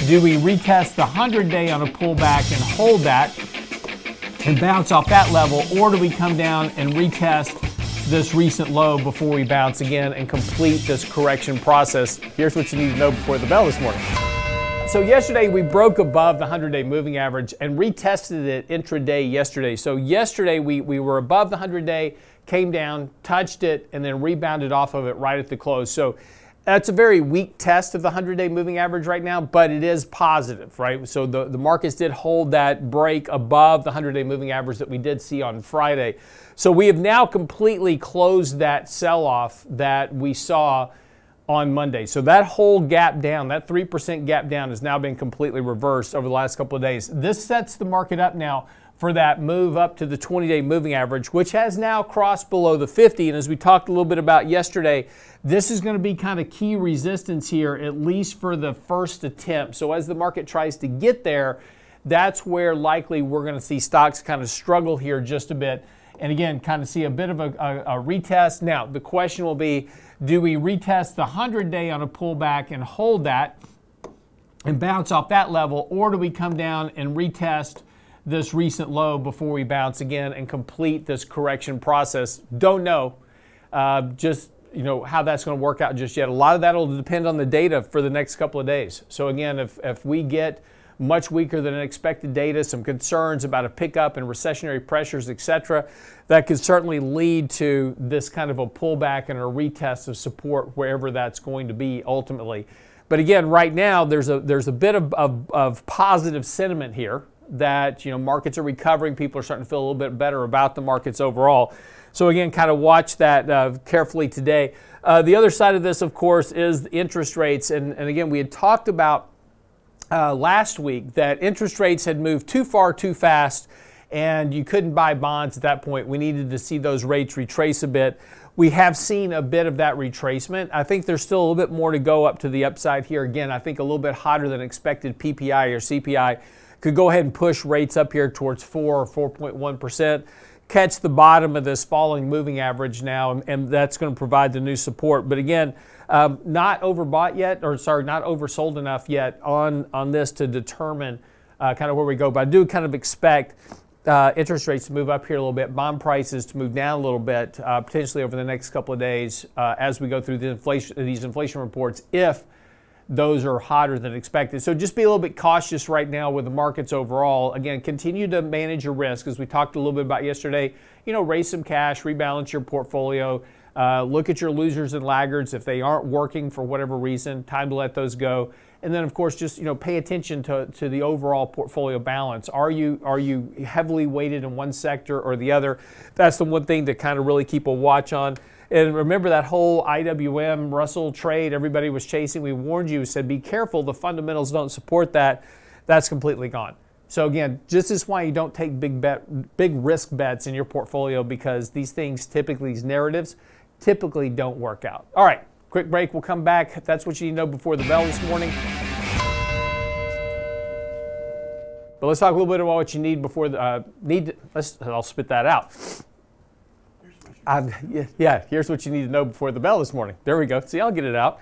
Do we retest the 100-day on a pullback and hold that and bounce off that level, or do we come down and retest this recent low before we bounce again and complete this correction process? Here's what you need to know before the bell this morning. So yesterday we broke above the 100-day moving average and retested it intraday yesterday. So yesterday we were above the 100-day, came down, touched it, and then rebounded off of it right at the close. So that's a very weak test of the 100-day moving average right now, but it is positive, right? So the markets did hold that break above the 100-day moving average that we did see on Friday. So we have now completely closed that sell-off that we saw on Monday. So that whole gap down, that 3% gap down, has now been completely reversed over the last couple of days. This sets the market up now for that move up to the 20-day moving average, which has now crossed below the 50. And as we talked a little bit about yesterday, this is going to be kind of key resistance here, at least for the first attempt. So as the market tries to get there, that's where likely we're going to see stocks kind of struggle here just a bit. And again, kind of see a bit of a retest. Now, the question will be, do we retest the 100-day on a pullback and hold that and bounce off that level, or do we come down and retest this recent low before we bounce again and complete this correction process? Don't know just how that's going to work out just yet. A lot of that will depend on the data for the next couple of days. So again, if we get much weaker than expected data, some concerns about a pickup in recessionary pressures, etc., that could certainly lead to this kind of a pullback and a retest of support wherever that's going to be ultimately. But again, right now there's a bit of positive sentiment here that markets are recovering. People are starting to feel a little bit better about the markets overall. So again, kind of watch that carefully today. The other side of this, of course, is the interest rates. And again, we had talked about last week that interest rates had moved too far too fast and you couldn't buy bonds at that point. We needed to see those rates retrace a bit. We have seen a bit of that retracement. I think there's still a little bit more to go up to the upside here. Again, I think a little bit hotter than expected PPI or CPI could go ahead and push rates up here towards 4 or 4.1%. Catch the bottom of this falling moving average now, and that's going to provide the new support. But again, not overbought yet, or sorry, not oversold enough yet on this to determine kind of where we go. But I do kind of expect interest rates to move up here a little bit, bond prices to move down a little bit, potentially over the next couple of days as we go through these inflation reports, if those are hotter than expected. So just be a little bit cautious right now with the markets overall. Again, continue to manage your risk, as we talked a little bit about yesterday. Raise some cash, rebalance your portfolio, look at your losers and laggards. If they aren't working for whatever reason, time to let those go. And then, of course, just pay attention to the overall portfolio balance. Are you heavily weighted in one sector or the other? That's the one thing to kind of really keep a watch on. And remember that whole IWM Russell trade everybody was chasing. We warned you, said be careful, the fundamentals don't support that. That's completely gone. So again, this is why you don't take big risk bets in your portfolio, because these things typically, these narratives typically don't work out. All right, quick break. We'll come back. That's what you need to know before the bell this morning. But let's talk a little bit about what you need before the I'll spit that out. Yeah, here's what you need to know before the bell this morning. There we go. See, I'll get it out.